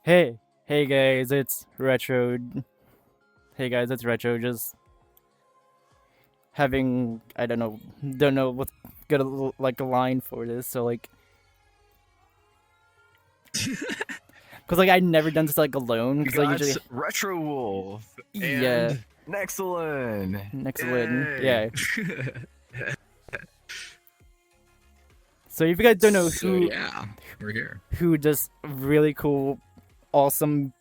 Hey guys, it's Retro. Hey guys, it's Retro. Just having don't know what's good like a line for this. So like, cause like I never done this like alone. We Cause I got usually Waterwolf yeah, and Nexulan. Nexulan, Yay! yeah. So if you guys don't know So yeah, we're here. who just really cool, awesome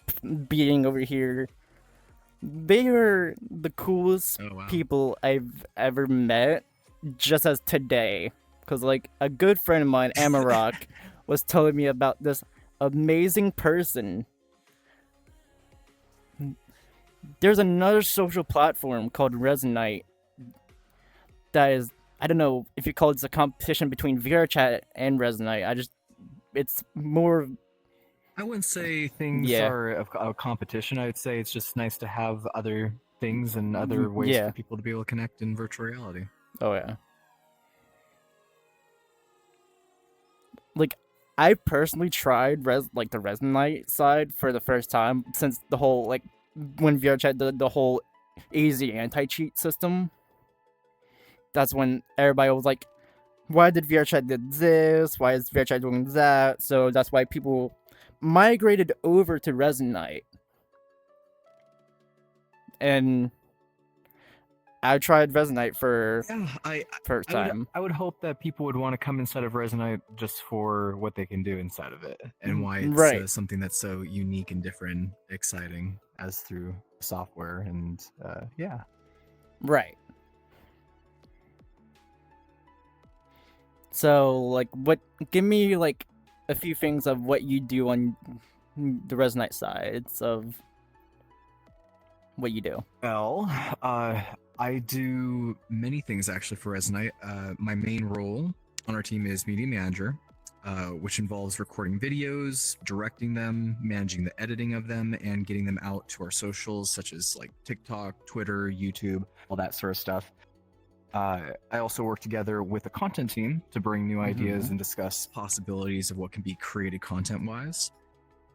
being over here, they are the coolest Oh wow. people I've ever met. Just as today, because like a good friend of mine, Amarok, was telling me about this amazing person. There's another social platform called Resonite that is, I don't know if you call it a competition between VRChat and Resonite. It's more, I wouldn't say things yeah, are a competition. I would say it's just nice to have other things and other ways yeah, for people to be able to connect in virtual reality. oh yeah. Like, I personally tried like the Resonite side for the first time since the whole like when VRChat did the whole easy anti cheat system. That's when everybody was like, why did VRChat did this? Why is VRChat doing that? So that's why people migrated over to Resonite. And I tried Resonite for Yeah, first time. I would hope that people would want to come inside of Resonite just for what they can do inside of it and why it's Right, something that's so unique and different, exciting as through software and yeah. right. So like what give me like a few things of what you do on the Resonite sides of what you do. Well, I do many things actually for Resonite. My main role on our team is media manager, which involves recording videos, directing them, managing the editing of them, and getting them out to our socials such as like TikTok, Twitter, YouTube, all that sort of stuff. I also work together with the content team to bring new ideas and discuss possibilities of what can be created content wise.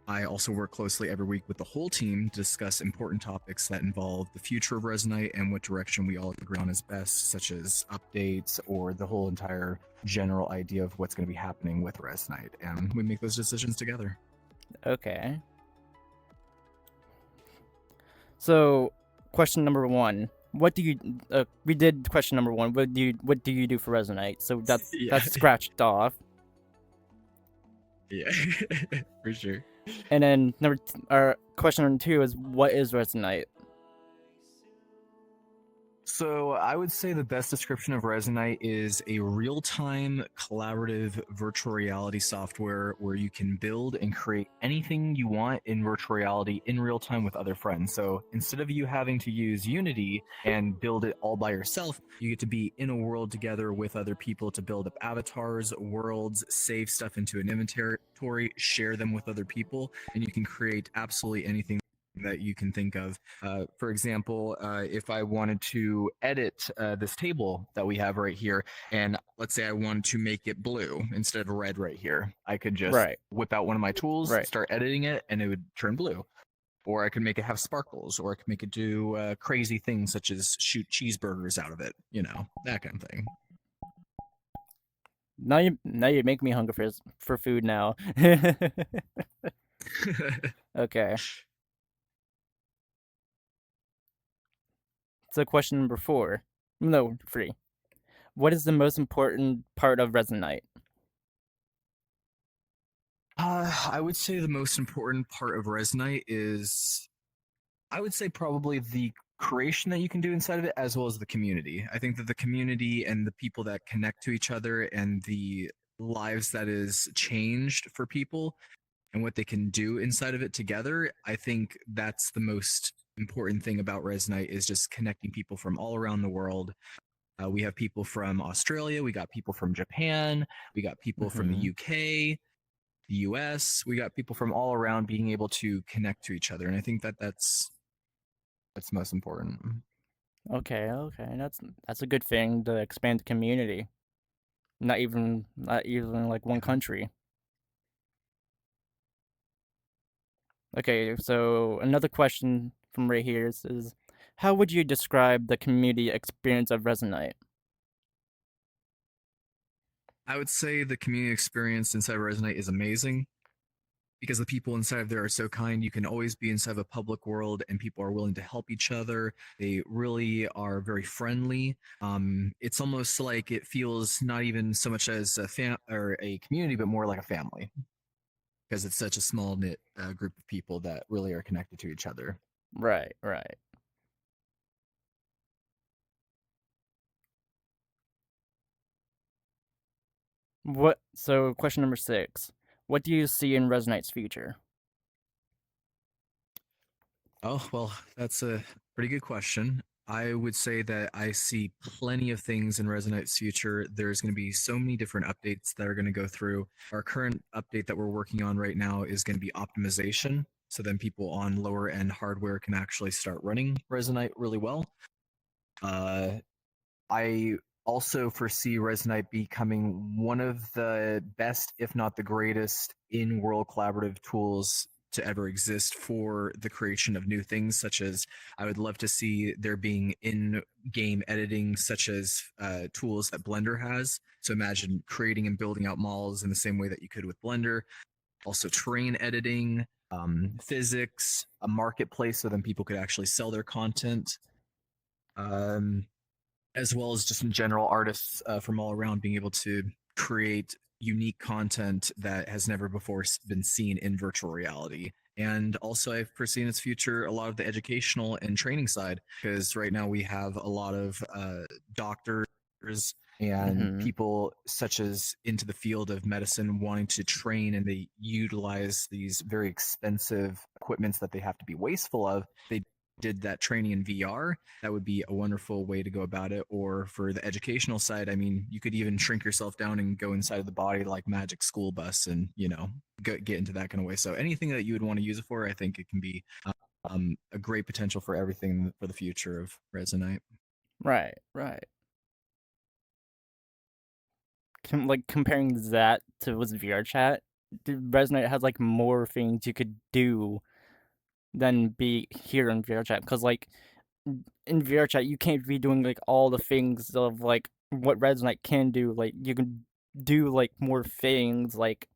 I also work closely every week with the whole team to discuss important topics that involve the future of Resonite and what direction we all agree on is best, such as updates or the whole entire general idea of what's going to be happening with Resonite. And we make those decisions together. Okay. So, question number one. What do you? We did question number one. What do you do for Resonite? So Yeah, that's scratched off. yeah, for sure. And then question number two is what is Resonite? So I would say the best description of Resonite is a real-time collaborative virtual reality software where you can build and create anything you want in virtual reality in real time with other friends. So instead of you having to use Unity and build it all by yourself, you get to be in a world together with other people to build up avatars, worlds, save stuff into an inventory, share them with other people, and you can create absolutely anything that you can think of. For example, if I wanted to edit this table that we have right here, and let's say I wanted to make it blue instead of red right here, I could just Right. whip out one of my tools, Right. start editing it, and it would turn blue. Or I could make it have sparkles, or I could make it do crazy things such as shoot cheeseburgers out of it, that kind of thing. Now you make me hungry for food now. Okay. So question number four. No, three. What is the most important part of Resonite? I would say the most important part of Resonite is I would say probably the creation that you can do inside of it as well as the community. I think that the community and the people that connect to each other and the lives that is changed for people and what they can do inside of it together, I think that's the most important thing about Resonite is just connecting people from all around the world. We have people from Australia, we got people from Japan, we got people from the UK, the US, we got people from all around being able to connect to each other. And I think that that's most important. Okay. That's a good thing to expand the community. Not even like one country. Okay, so another question from right here is how would you describe the community experience of Resonite? I would say the community experience inside Resonate is amazing because the people inside of there are so kind. You can always be inside of a public world and people are willing to help each other. They really are very friendly. It's almost like it feels not even so much as a or a community, but more like a family because it's such a small knit group of people that really are connected to each other. Right, right. Question number 6. What do you see in Resonite's future? Oh, well, that's a pretty good question. I would say that I see plenty of things in Resonite's future. There's going to be so many different updates that are going to go through. Our current update that we're working on right now is going to be optimization. So then people on lower end hardware can actually start running Resonite really well. Uh, I also foresee Resonite becoming one of the best, if not the greatest, in world collaborative tools to ever exist for the creation of new things, such as I would love to see there being in game editing, such as tools that Blender has. So imagine creating and building out models in the same way that you could with Blender. Also, terrain editing, physics, a marketplace so then people could actually sell their content. Um, as well as just in general artists from all around being able to create unique content that has never before been seen in virtual reality. And also, I've foreseen its future a lot of the educational and training side, because right now we have a lot of doctors and Mhm. people such as into the field of medicine wanting to train, and they utilize these very expensive equipments that they have to be wasteful of. They did that training in VR. That would be a wonderful way to go about it. Or for the educational side, I mean, you could even shrink yourself down and go inside of the body like Magic School Bus, and get into that kind of way. So anything that you would want to use it for, I think it can be a great potential for everything for the future of Resonite. Right, right. Comparing that to with VR chat, Resonate has like more things you could do than be here in VR chat because in VR chat you can't be doing like all the things of like what Resonate can do. Like you can do like more things. Like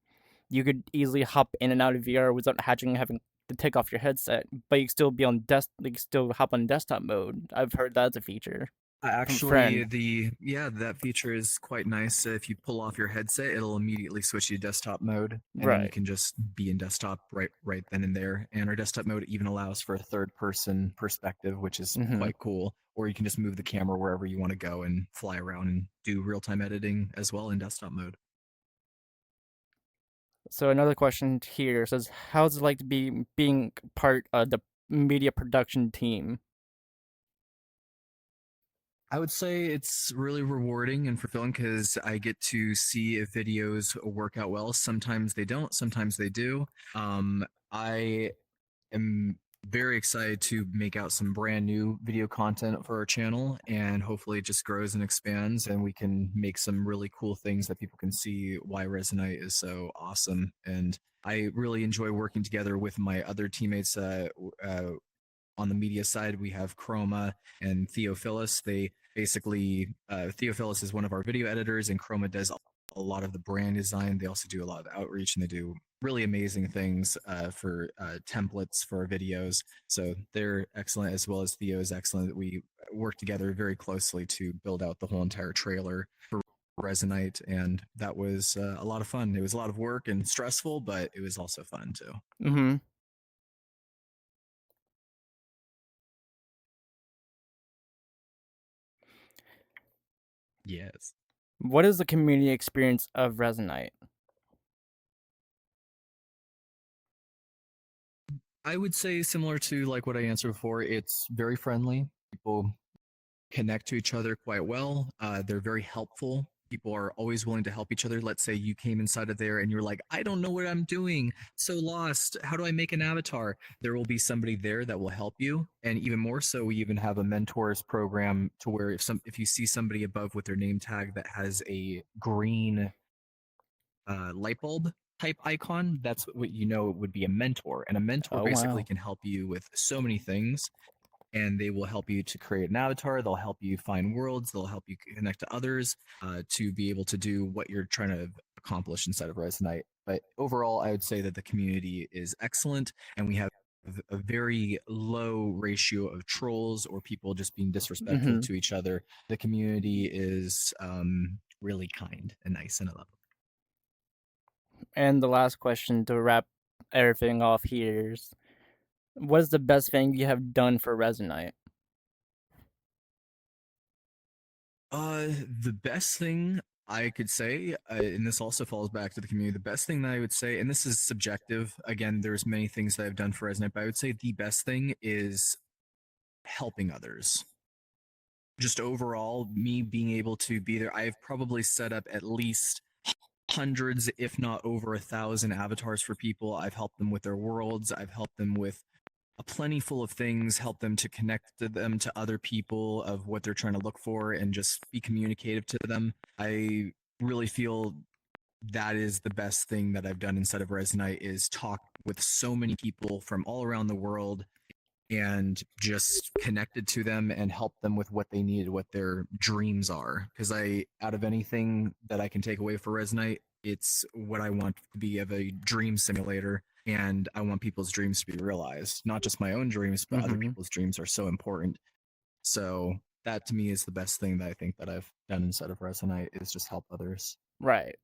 you could easily hop in and out of VR without having to take off your headset, but you still be on you can still hop on desktop mode. I've heard that's a feature from a Actually, friend. the yeah, that feature is quite nice. If you pull off your headset, it'll immediately switch you to desktop mode, and then you Right. can just be in desktop right then and there. And our desktop mode even allows for a third person perspective, which is Mm-hmm. quite cool. Or you can just move the camera wherever you want to go and fly around and do real time editing as well in desktop mode. So another question here says, "How's it like to be being part of the media production team?" I would say it's really rewarding and fulfilling because I get to see if videos work out well. Sometimes they don't, sometimes they do. I am very excited to make out some brand new video content for our channel, and hopefully it just grows and expands and we can make some really cool things that people can see why Resonite is so awesome. And I really enjoy working together with my other teammates. On the media side, we have Chroma and Theophilus. They basically, Theophilus is one of our video editors, and Chroma does a lot of the brand design. They also do a lot of the outreach, and they do really amazing things for templates for our videos. So they're excellent, as well as Theo is excellent. We work together very closely to build out the whole entire trailer for Resonite, and that was a lot of fun. It was a lot of work and stressful, but it was also fun too. Mm-hmm. Yes. What is the community experience of Resonite? I would say similar to like what I answered before. It's very friendly. People connect to each other quite well. They're very helpful. People are always willing to help each other. Let's say you came inside of there and you're like, I don't know what I'm doing. So lost. How do I make an avatar? There will be somebody there that will help you. And even more so, we even have a mentors program to where if you see somebody above with their name tag that has a green light bulb type icon, that's what you know would be a mentor. And a mentor Oh basically wow. can help you with so many things, and they will help you to create an avatar. They'll help you find worlds. They'll help you connect to others to be able to do what you're trying to accomplish inside of Resonite. But overall, I would say that the community is excellent, and we have a very low ratio of trolls or people just being disrespectful Hmm. to each other. The community is really kind and nice, and I love it. And the last question to wrap everything off here is, what is the best thing you have done for Resonite? The best thing I could say, and this also falls back to the community, the best thing that I would say, and this is subjective. Again, there's many things that I've done for Resonate, but I would say the best thing is helping others. Just overall, me being able to be there. I've probably set up at least hundreds, if not over 1,000 avatars for people. I've helped them with their worlds. I've helped them with a plenty full of things, help them to connect to them to other people of what they're trying to look for and just be communicative to them. I really feel that is the best thing that I've done inside of Resonite is talk with so many people from all around the world and just connected to them and help them with what they need, what their dreams are. Because out of anything that I can take away for Resonite, it's what I want to be of a dream simulator. And I want people's dreams to be realized. Not just my own dreams, but other Hmm. people's dreams are so important. So that to me is the best thing that I think that I've done inside of Resonite is just help others. Right.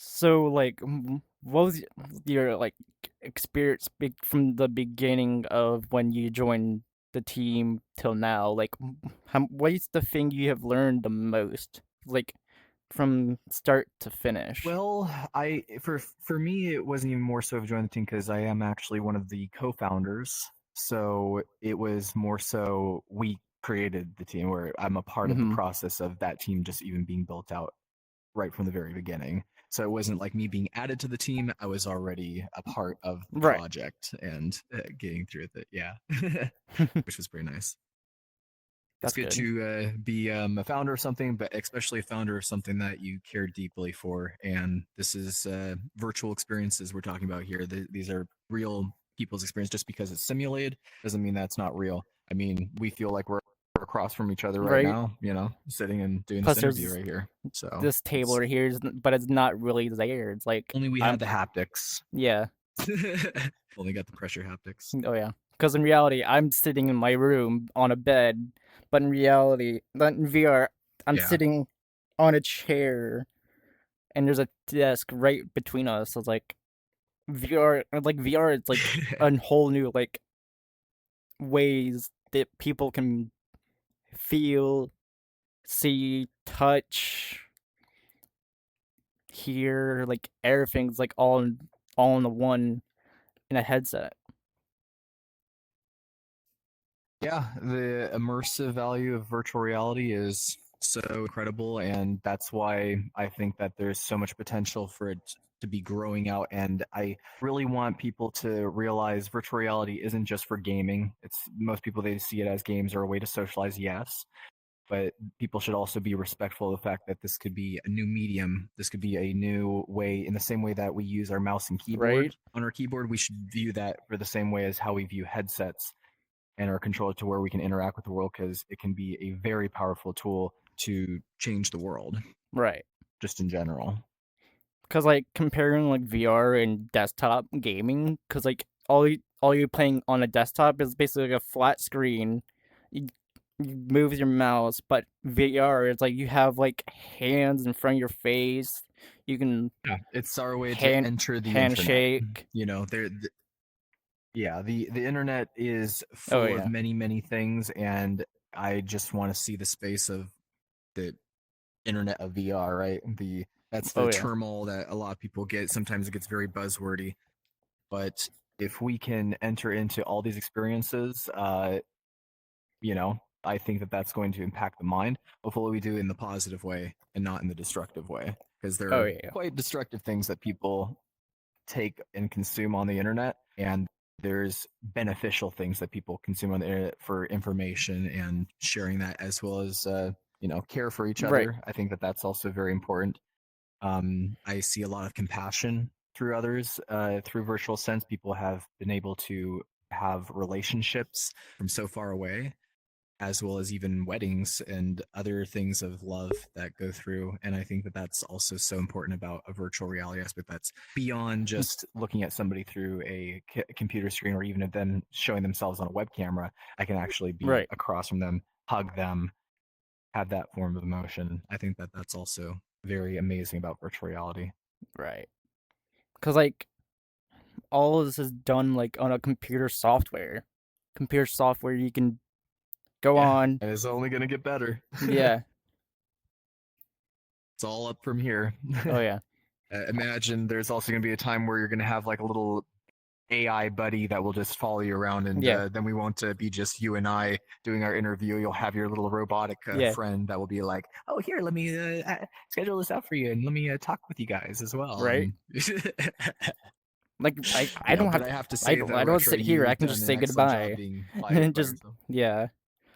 So, like, what was your like experience from the beginning of when you joined the team till now? Like, what is the thing you have learned the most, like, from start to finish? Well, I for me it wasn't even more so of joining the team because I am actually one of the co-founders. So it was more so we created the team where I'm a part of the Hmm. process of that team just even being built out right from the very beginning. So it wasn't like me being added to the team. I was already a part of the Right. project and getting through with it. Yeah, which was pretty nice. It's That's good good. to be a founder of something, but especially a founder of something that you care deeply for. And this is virtual experiences we're talking about here. These are real people's experience. Just because it's simulated doesn't mean that's not real. I mean, we feel like we're across from each other right Right. now, sitting and doing this Plus, interview there's right here. So this table it's right here, but it's not really there. It's like only we I'm, had the haptics. yeah. Only got the pressure haptics. Oh yeah. Because in reality, I'm sitting in my room on a bed, but in reality, but in VR, I'm Yeah. sitting on a chair, and there's a desk right between us. So it's like VR, it's like a whole new like ways that people can feel, see, touch, hear, like everything's like all in the one in a headset. Yeah, the immersive value of virtual reality is so incredible, and that's why I think that there's so much potential for it to be growing out. And I really want people to realize virtual reality isn't just for gaming. It's most people they see it as games or a way to socialize, yes, but people should also be respectful of the fact that this could be a new medium. This could be a new way, in the same way that we use our mouse and keyboard Right? on our keyboard. We should view that for the same way as how we view headsets and our controller to where we can interact with the world because it can be a very powerful tool to change the world Right. just in general. Because like comparing like VR and desktop gaming, because like all you're playing on a desktop is basically like a flat screen. You move your mouse, but VR is like you have like hands in front of your face. You can Yeah, it's our way to hand enter the internet. handshake. You know, yeah, the internet is Oh full of yeah. many things, and I just want to see the space of the internet of VR, right? That's the Oh yeah. term all that a lot of people get. Sometimes it gets very buzzwordy, but if we can enter into all these experiences, I think that that's going to impact the mind. Hopefully, we do in the positive way and not in the destructive way, because there Oh are yeah. quite destructive things that people take and consume on the internet, and there's beneficial things that people consume on the internet for information and sharing that, as well as care for each Right. other. I think that that's also very important. I see a lot of compassion through others through virtual sense. People have been able to have relationships from so far away, as well as even weddings and other things of love that go through. And I think that that's also so important about a virtual reality aspect that's beyond just looking at somebody through a computer screen, or even them showing themselves on a web camera. I can actually be Right. across from them, hug them, have that form of emotion. I think that that's also very amazing about virtual reality. Right. Because like all of this is done like on a computer software. Computer software you can go Yeah, on. and it's only going to get better. Yeah. It's all up from here. Oh yeah. Imagine there's also going to be a time where you're going to have like a little AI buddy that will just follow you around, and Yeah. then we won't be just you and I doing our interview. You'll have your little robotic Yeah. friend that will be like, "Oh, here, let me schedule this out for you, and let me talk with you guys as well." Right. And Like I yeah, don't but have I have to I say don't though, I don't Retro, sit here. I you've can done just an say excellent job goodbye being and by just yourself. yeah.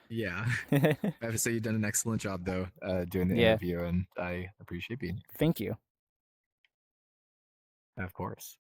Yeah, I have to say you've done an excellent job though, doing the Yeah. interview, and I appreciate being Thank you. here. Of course.